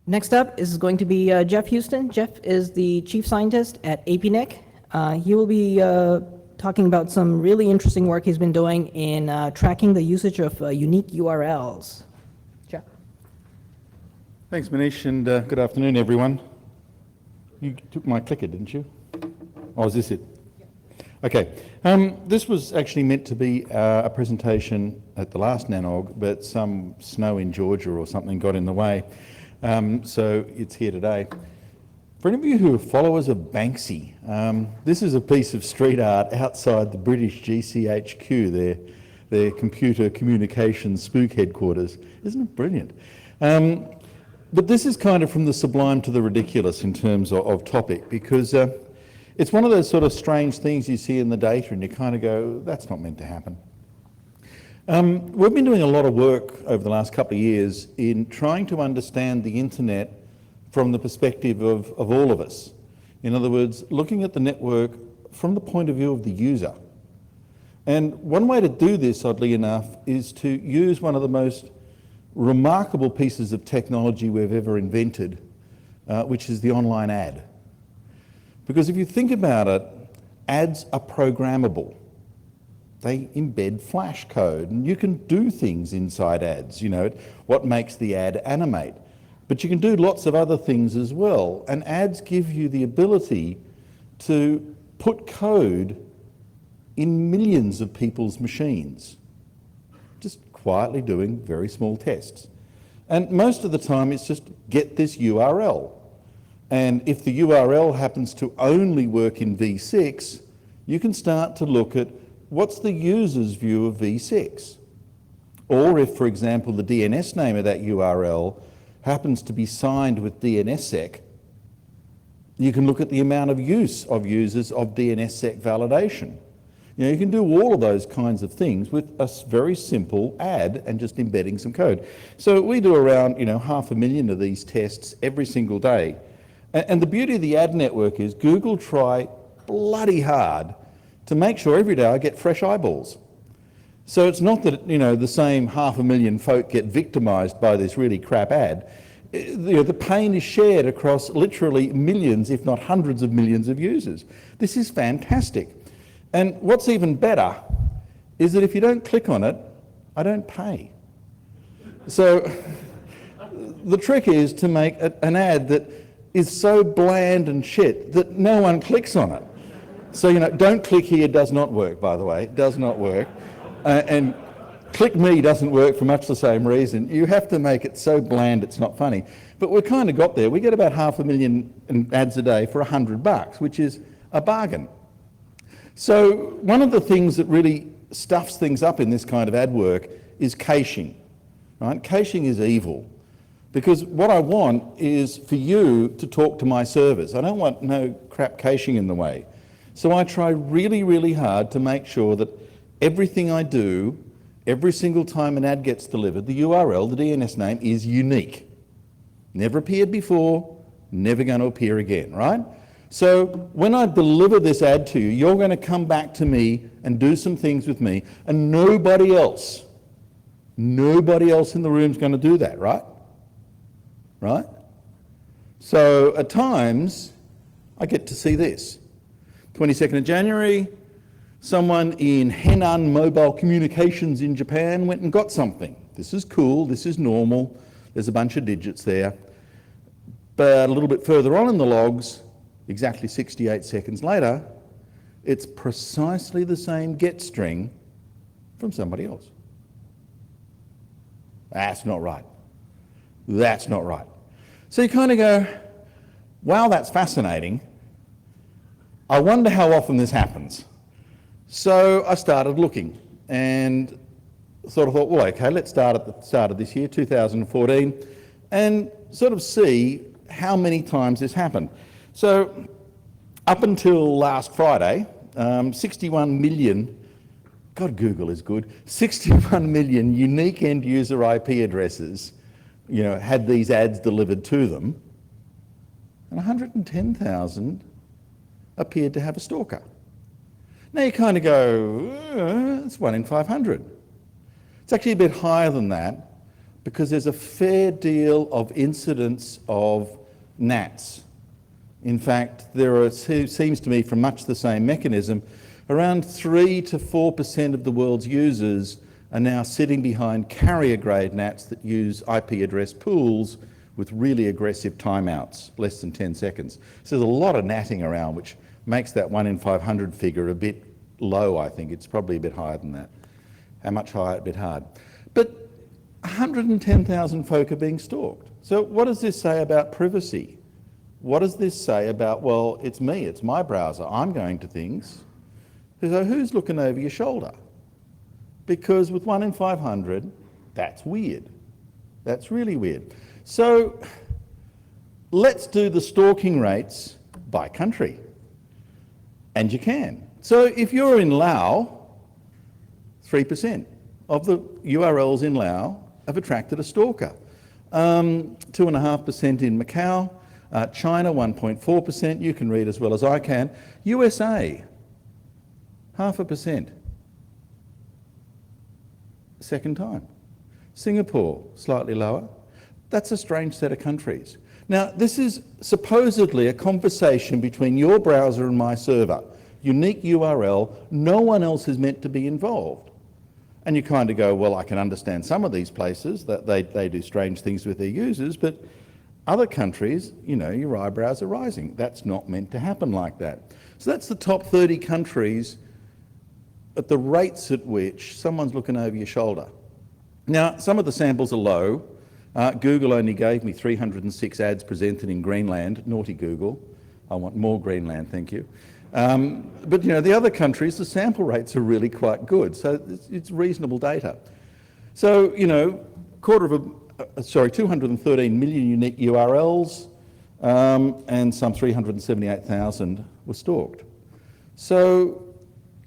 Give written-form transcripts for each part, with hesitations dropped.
Next up is going to be Jeff Houston. Jeff is the chief scientist at APNIC. He will be talking about some really interesting work he's been doing in tracking the usage of unique URLs. Jeff. Thanks, Manish, and good afternoon, everyone. You took my clicker, didn't you? Oh, is this it? Okay. This was actually meant to be a presentation at the last NANOG, but some snow in Georgia or something got in the way. So it's here today. For any of you who are followers of Banksy, this is a piece of street art outside the British GCHQ, their computer communications spook headquarters. Isn't it brilliant? But this is kind of from the sublime to the ridiculous in terms of topic, because it's one of those sort of strange things you see in the data and you kind of go, that's not meant to happen. We've been doing a lot of work over the last couple of years in trying to understand the internet from the perspective of all of us. In other words, looking at the network from the point of view of the user. And one way to do this, oddly enough, is to use one of the most remarkable pieces of technology we've ever invented, which is the online ad. Because if you think about it, ads are programmable. They embed flash code, and you can do things inside ads, you know, what makes the ad animate. But you can do lots of other things as well, and ads give you the ability to put code in millions of people's machines, just quietly doing very small tests. And most of the time it's just get this URL. And if the URL happens to only work in v6, you can start to look at what's the user's view of v6. Or if, for example, the DNS name of that URL happens to be signed with DNSSEC, you can look at the amount of use of users of DNSSEC validation. You know, you can do all of those kinds of things with a very simple ad and just embedding some code. So we do around 500,000 of these tests every single day. And the beauty of the ad network is Google try bloody hard to make sure every day I get fresh eyeballs. So it's not that the same 500,000 folk get victimised by this really crap ad. The pain is shared across literally millions, if not hundreds of millions of users. This is fantastic. And what's even better is that if you don't click on it, I don't pay. So the trick is to make an ad that is so bland and shit that no one clicks on it. So, don't click here does not work, by the way. It does not work. And click me doesn't work for much the same reason. You have to make it so bland it's not funny. But we've kind of got there. We get about 500,000 ads a day for $100, which is a bargain. So one of the things that really stuffs things up in this kind of ad work is caching. Right? Caching is evil. Because what I want is for you to talk to my servers. I don't want no crap caching in the way. So I try really, really hard to make sure that everything I do, every single time an ad gets delivered, the URL, the DNS name, is unique. Never appeared before, never going to appear again, right? So when I deliver this ad to you, you're going to come back to me and do some things with me, and nobody else in the room is going to do that, right? Right? So at times, I get to see this. 22nd of January, someone in Henan Mobile Communications in Japan went and got something. This is cool, this is normal, there's a bunch of digits there. But a little bit further on in the logs, exactly 68 seconds later, it's precisely the same get string from somebody else. That's not right. That's not right. So you kind of go, wow, that's fascinating. I wonder how often this happens. So I started looking and sort of thought, well, okay, let's start at the start of this year, 2014, and sort of see how many times this happened. So up until last Friday, 61 million, God, Google is good, 61 million unique end user IP addresses had these ads delivered to them, and 110,000 appeared to have a stalker. Now you kind of go, it's 1 in 500. It's actually a bit higher than that, because there's a fair deal of incidents of gnats. In fact, seems to me from much the same mechanism, around 3 to 4% of the world's users are now sitting behind carrier-grade gnats that use IP address pools with really aggressive timeouts, less than 10 seconds. So there's a lot of gnatting around, which makes that 1 in 500 figure a bit low, I think. It's probably a bit higher than that. How much higher? A bit hard. But 110,000 folk are being stalked. So what does this say about privacy? What does this say about, well, it's me, it's my browser, I'm going to things. So who's looking over your shoulder? Because with 1 in 500, that's weird. That's really weird. So let's do the stalking rates by country. And you can. So if you're in Laos, 3% of the URLs in Laos have attracted a stalker. 2.5% in Macau, China 1.4%, you can read as well as I can. USA, 0.5%. Second time. Singapore, slightly lower. That's a strange set of countries. Now, this is supposedly a conversation between your browser and my server. Unique URL, no one else is meant to be involved. And you kind of go, well, I can understand some of these places, that they do strange things with their users, but other countries, you know, your eyebrows are rising. That's not meant to happen like that. So that's the top 30 countries at the rates at which someone's looking over your shoulder. Now, some of the samples are low. Google only gave me 306 ads presented in Greenland. Naughty Google. I want more Greenland, thank you. But you know, the other countries, the sample rates are really quite good, so it's reasonable data. So, you know, 213 million unique URLs, and some 378,000 were stalked. So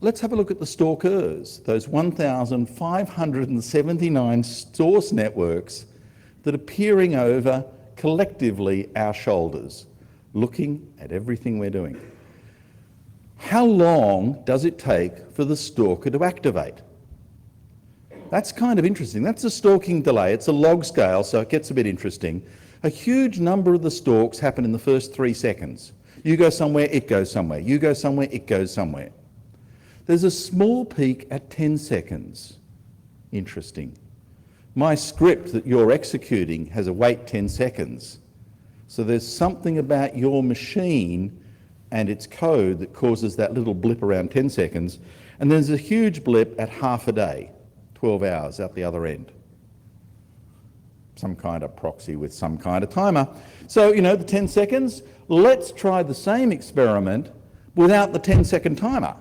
let's have a look at the stalkers, those 1,579 source networks that are peering over collectively our shoulders, looking at everything we're doing. How long does it take for the stalker to activate? That's kind of interesting. That's a stalking delay. It's a log scale, so it gets a bit interesting. A huge number of the stalks happen in the first 3 seconds. You go somewhere, it goes somewhere. You go somewhere, it goes somewhere. There's a small peak at 10 seconds. Interesting. My script that you're executing has a wait 10 seconds. So there's something about your machine and its code that causes that little blip around 10 seconds. And there's a huge blip at half a day, 12 hours out the other end. Some kind of proxy with some kind of timer. So, you know, the 10 seconds, let's try the same experiment without the 10-second timer.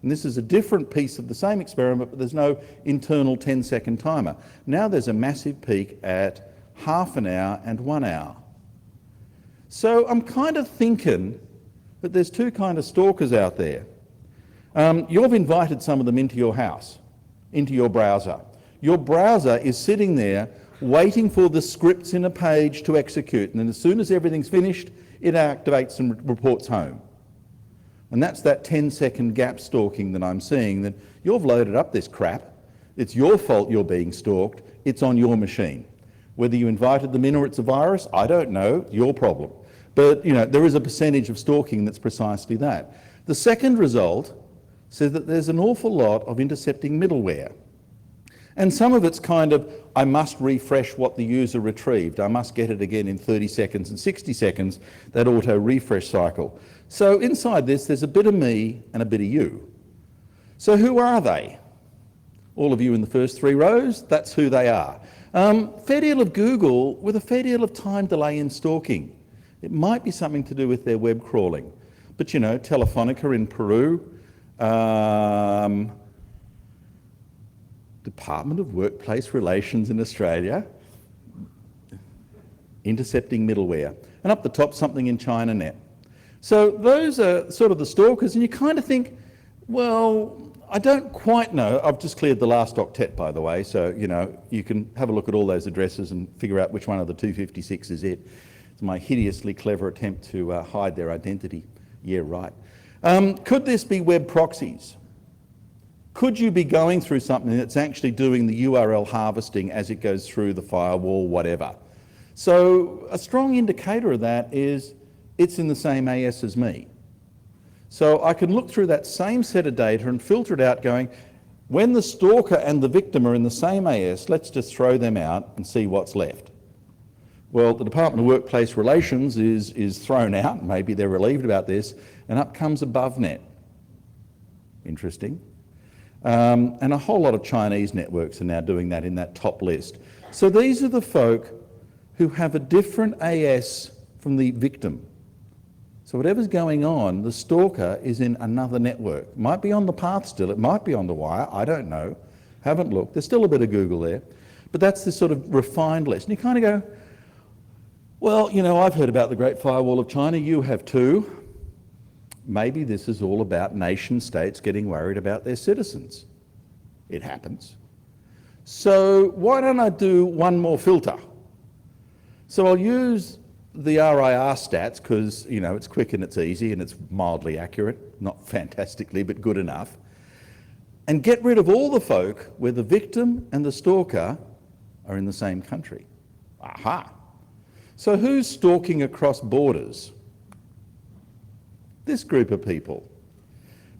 And this is a different piece of the same experiment, but there's no internal 10-second timer. Now there's a massive peak at half an hour and 1 hour. So I'm kind of thinking that there's two kind of stalkers out there. You've invited some of them into your house, into your browser. Your browser is sitting there waiting for the scripts in a page to execute, and then as soon as everything's finished, it activates and reports home. And that's that 10-second gap stalking that I'm seeing, that you've loaded up this crap. It's your fault you're being stalked. It's on your machine. Whether you invited them in or it's a virus, I don't know, your problem. But, you know, there is a percentage of stalking that's precisely that. The second result says that there's an awful lot of intercepting middleware. And some of it's kind of, I must refresh what the user retrieved. I must get it again in 30 seconds and 60 seconds, that auto refresh cycle. So inside this, there's a bit of me and a bit of you. So who are they? All of you in the first 3 rows, that's who they are. Fair deal of Google with a fair deal of time delay in stalking. It might be something to do with their web crawling. But you know, Telefonica in Peru, Department of Workplace Relations in Australia, intercepting middleware. And up the top, something in ChinaNet. So those are sort of the stalkers, and you kind of think, well, I don't quite know. I've just cleared the last octet, by the way, so you know, you can have a look at all those addresses and figure out which one of the 256 is it. It's my hideously clever attempt to hide their identity. Yeah, right. Could this be web proxies? Could you be going through something that's actually doing the URL harvesting as it goes through the firewall, whatever? So a strong indicator of that is it's in the same AS as me. So I can look through that same set of data and filter it out going, when the stalker and the victim are in the same AS, let's just throw them out and see what's left. Well, the Department of Workplace Relations is thrown out, maybe they're relieved about this, and up comes AboveNet. Interesting. And a whole lot of Chinese networks are now doing that in that top list. So these are the folk who have a different AS from the victim. So whatever's going on, the stalker is in another network. Might be on the path still, it might be on the wire, I don't know. Haven't looked, there's still a bit of Google there. But that's this sort of refined list. And you kind of go, well, you know, I've heard about the Great Firewall of China, you have too. Maybe this is all about nation states getting worried about their citizens. It happens. So why don't I do one more filter? So I'll use the RIR stats because, you know, it's quick and it's easy and it's mildly accurate, not fantastically, but good enough, and get rid of all the folk where the victim and the stalker are in the same country. Aha! So who's stalking across borders? This group of people.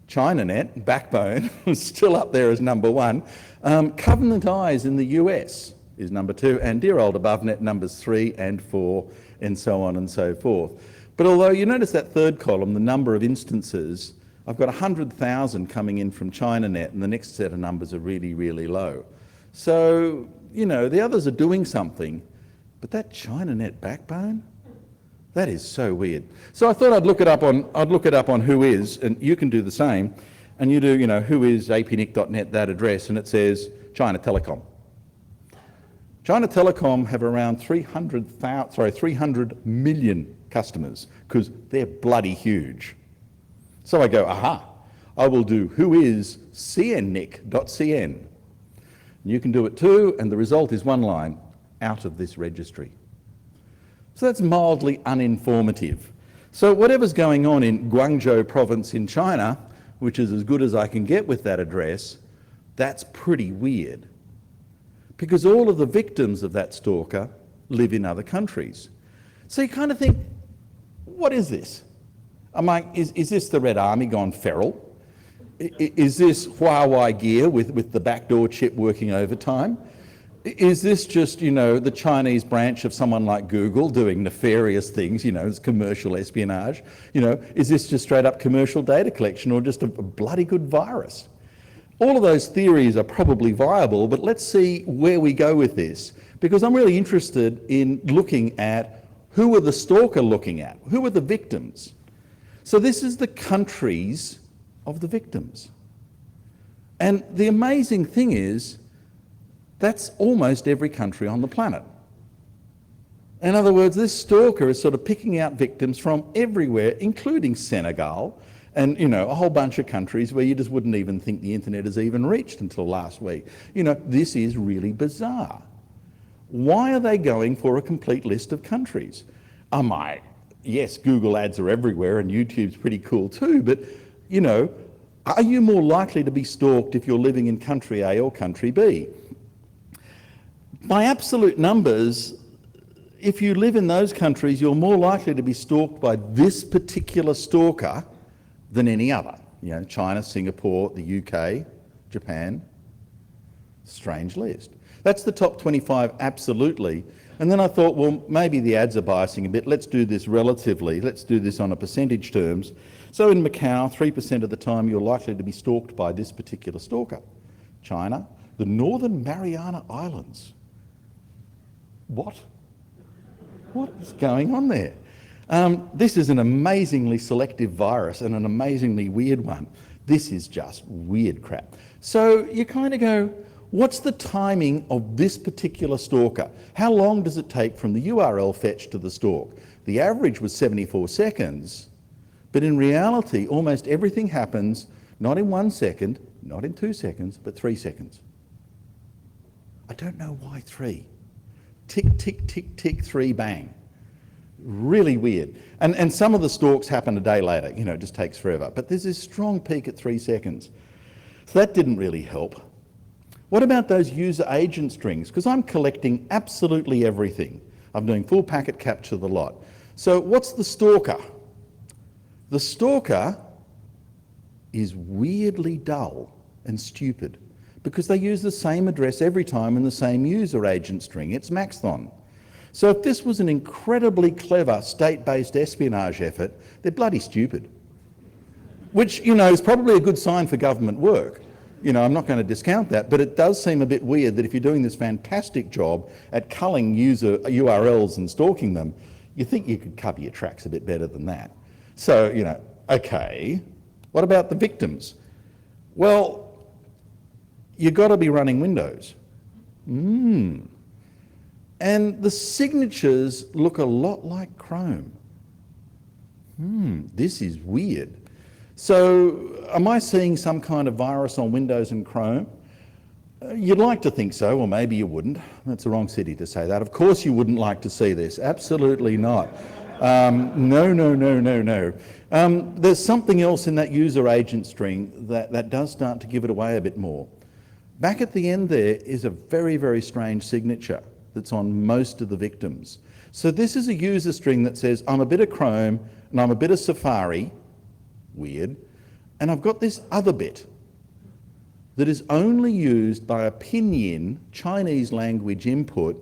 ChinaNet, backbone, is still up there as number one. Covenant Eyes in the US is number two, and dear old AboveNet numbers 3 and 4, and so on and so forth. But although you notice that third column, the number of instances, I've got 100,000 coming in from ChinaNet, and the next set of numbers are really, really low. So, you know, the others are doing something, but that ChinaNet backbone, that is so weird. So I thought I'd look it up on Whois, and you can do the same. And you do, you know, whois.apnic.net, that address, and it says China Telecom. China Telecom have around 300 million customers because they're bloody huge. So I go, aha, I will do whois.cnnic.cn. You can do it too, and the result is one line, out of this registry. So that's mildly uninformative. So whatever's going on in Guangzhou province in China, which is as good as I can get with that address, that's pretty weird. Because all of the victims of that stalker live in other countries. So you kind of think, what is this? I'm like, is this the Red Army gone feral? Is this Huawei gear with the backdoor chip working overtime? Is this just, you know, the Chinese branch of someone like Google doing nefarious things, you know, it's commercial espionage? You know, is this just straight up commercial data collection or just a bloody good virus? All of those theories are probably viable, but let's see where we go with this, because I'm really interested in looking at who are the stalker looking at, who are the victims. So this is the countries of the victims. And the amazing thing is, that's almost every country on the planet. In other words, this stalker is sort of picking out victims from everywhere, including Senegal, and, you know, a whole bunch of countries where you just wouldn't even think the internet has even reached until last week. You know, this is really bizarre. Why are they going for a complete list of countries? Yes, Google ads are everywhere and YouTube's pretty cool too, but, you know, are you more likely to be stalked if you're living in country A or country B? By absolute numbers, if you live in those countries, you're more likely to be stalked by this particular stalker than any other. You know, China, Singapore, the UK, Japan. Strange list. That's the top 25, absolutely. And then I thought, well, maybe the ads are biasing a bit. Let's do this relatively. Let's do this on a percentage terms. So in Macau, 3% of the time you're likely to be stalked by this particular stalker. China, the Northern Mariana Islands. What? What is going on there? This is an amazingly selective virus and an amazingly weird one. This is just weird crap. So you kind of go, what's the timing of this particular stalker? How long does it take from the URL fetch to the stalk? The average was 74 seconds, but in reality, almost everything happens not in 1 second, not in 2 seconds, but 3 seconds. I don't know why 3. Tick, tick, tick, tick, 3, bang. Really weird. And some of the stalks happen a day later, you know, it just takes forever. But there's this strong peak at 3 seconds. So that didn't really help. What about those user agent strings? Because I'm collecting absolutely everything. I'm doing full packet capture of the lot. So what's the stalker? The stalker is weirdly dull and stupid because they use the same address every time in the same user agent string. It's Maxthon. So if this was an incredibly clever state-based espionage effort, they're bloody stupid. Which, you know, is probably a good sign for government work. You know, I'm not going to discount that, but it does seem a bit weird that if you're doing this fantastic job at culling user URLs and stalking them, you think you could cover your tracks a bit better than that. So, you know, okay, what about the victims? Well, you've got to be running Windows. And the signatures look a lot like Chrome. This is weird. So am I seeing some kind of virus on Windows and Chrome? You'd like to think so, or maybe you wouldn't. That's the wrong city to say that. Of course you wouldn't like to see this. Absolutely not. No. There's something else in that user agent string that does start to give it away a bit more. Back at the end there is a very, very strange signature that's on most of the victims. So this is a user string that says, I'm a bit of Chrome and I'm a bit of Safari, weird, and I've got this other bit that is only used by a pinyin Chinese language input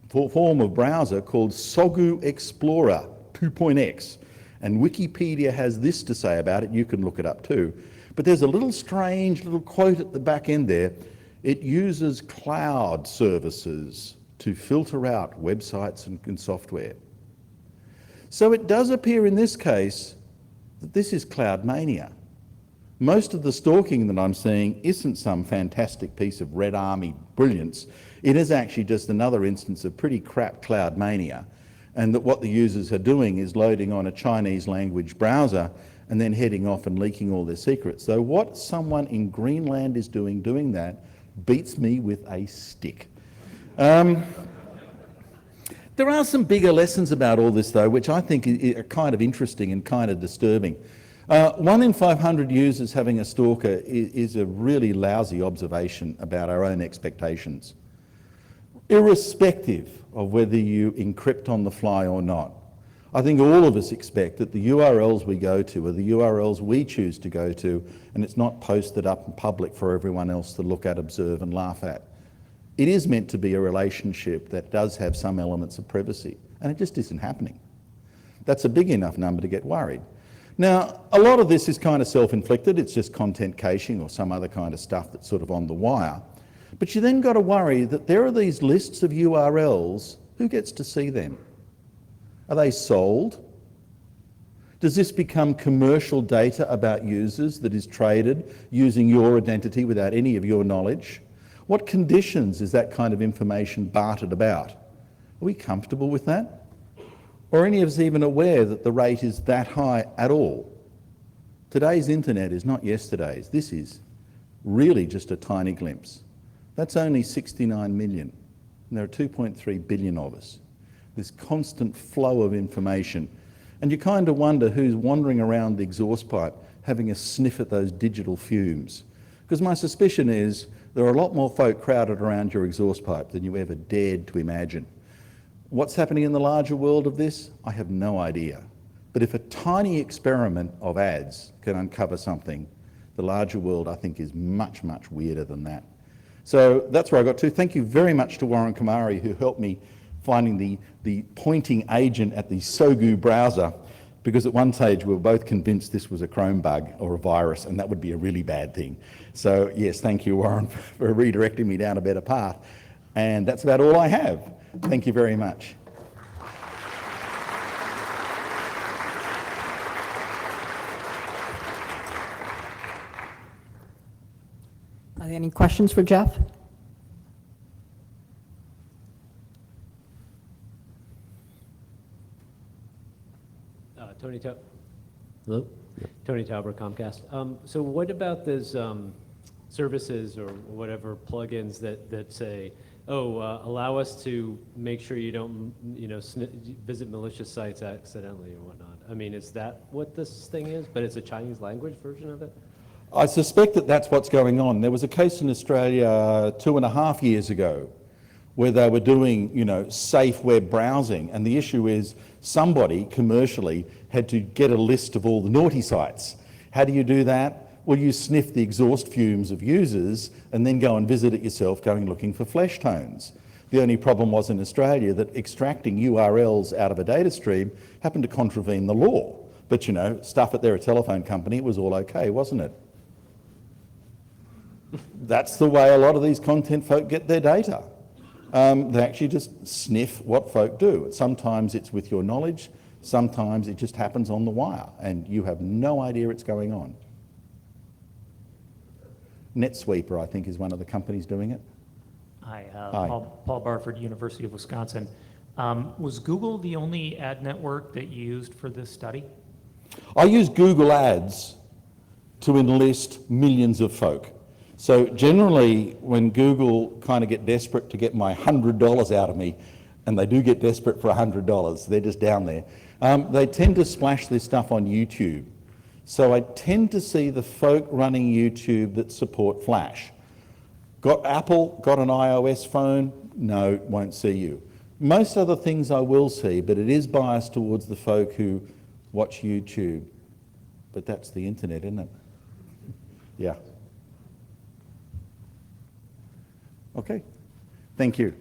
form of browser called Sogu Explorer 2.x. And Wikipedia has this to say about it. You can look it up too. But there's a little strange little quote at the back end there. It uses cloud services to filter out websites and software. So it does appear in this case that this is cloud mania. Most of the stalking that I'm seeing isn't some fantastic piece of Red Army brilliance. It is actually just another instance of pretty crap cloud mania, and that what the users are doing is loading on a Chinese language browser and then heading off and leaking all their secrets. So what someone in Greenland is doing that beats me with a stick. There are some bigger lessons about all this though, which I think are kind of interesting and kind of disturbing. 1 in 500 users having a stalker is a really lousy observation about our own expectations. Irrespective of whether you encrypt on the fly or not, I think all of us expect that the URLs we go to are the URLs we choose to go to, and it's not posted up in public for everyone else to look at, observe and laugh at. It is meant to be a relationship that does have some elements of privacy, and it just isn't happening. That's a big enough number to get worried. Now, a lot of this is kind of self-inflicted. It's just content caching or some other kind of stuff that's sort of on the wire. But you then got to worry that there are these lists of URLs. Who gets to see them? Are they sold? Does this become commercial data about users that is traded using your identity without any of your knowledge? What conditions is that kind of information bartered about? Are we comfortable with that? Or are any of us even aware that the rate is that high at all? Today's internet is not yesterday's. This is really just a tiny glimpse. That's only 69 million, and there are 2.3 billion of us. This constant flow of information. And you kind of wonder who's wandering around the exhaust pipe having a sniff at those digital fumes. Because my suspicion is there are a lot more folk crowded around your exhaust pipe than you ever dared to imagine. What's happening in the larger world of this? I have no idea. But if a tiny experiment of ads can uncover something, the larger world, I think, is much, much weirder than that. So that's where I got to. Thank you very much to Warren Kamari, who helped me finding the pointing agent at the Sogu browser, because at one stage we were both convinced this was a Chrome bug or a virus, and that would be a really bad thing. So yes, thank you, Warren, for redirecting me down a better path. And that's about all I have. Thank you very much. Are there any questions for Jeff? Hello? Tony Tauber, Comcast. So what about those services or whatever plugins that say, allow us to make sure you don't, visit malicious sites accidentally or whatnot? I mean, is that what this thing is? But it's a Chinese language version of it? I suspect that that's what's going on. There was a case in Australia 2.5 years ago where they were doing, safe web browsing, and the issue is somebody commercially had to get a list of all the naughty sites. How do you do that? Well, you sniff the exhaust fumes of users and then go and visit it yourself, going looking for flesh tones. The only problem was in Australia that extracting URLs out of a data stream happened to contravene the law. But stuff at their telephone company, it was all okay, wasn't it? That's the way a lot of these content folk get their data. They actually just sniff what folk do. Sometimes it's with your knowledge, sometimes it just happens on the wire and you have no idea it's going on. NetSweeper, I think, is one of the companies doing it. Hi, Hi. Paul Barford, University of Wisconsin. Was Google the only ad network that you used for this study? I use Google Ads to enlist millions of folk. So generally, when Google kind of get desperate to get my $100 out of me, and they do get desperate for $100, they're just down there, they tend to splash this stuff on YouTube. So I tend to see the folk running YouTube that support Flash. Got Apple, got an iOS phone? No, won't see you. Most other things I will see, but it is biased towards the folk who watch YouTube. But that's the internet, isn't it? Yeah. Okay, thank you.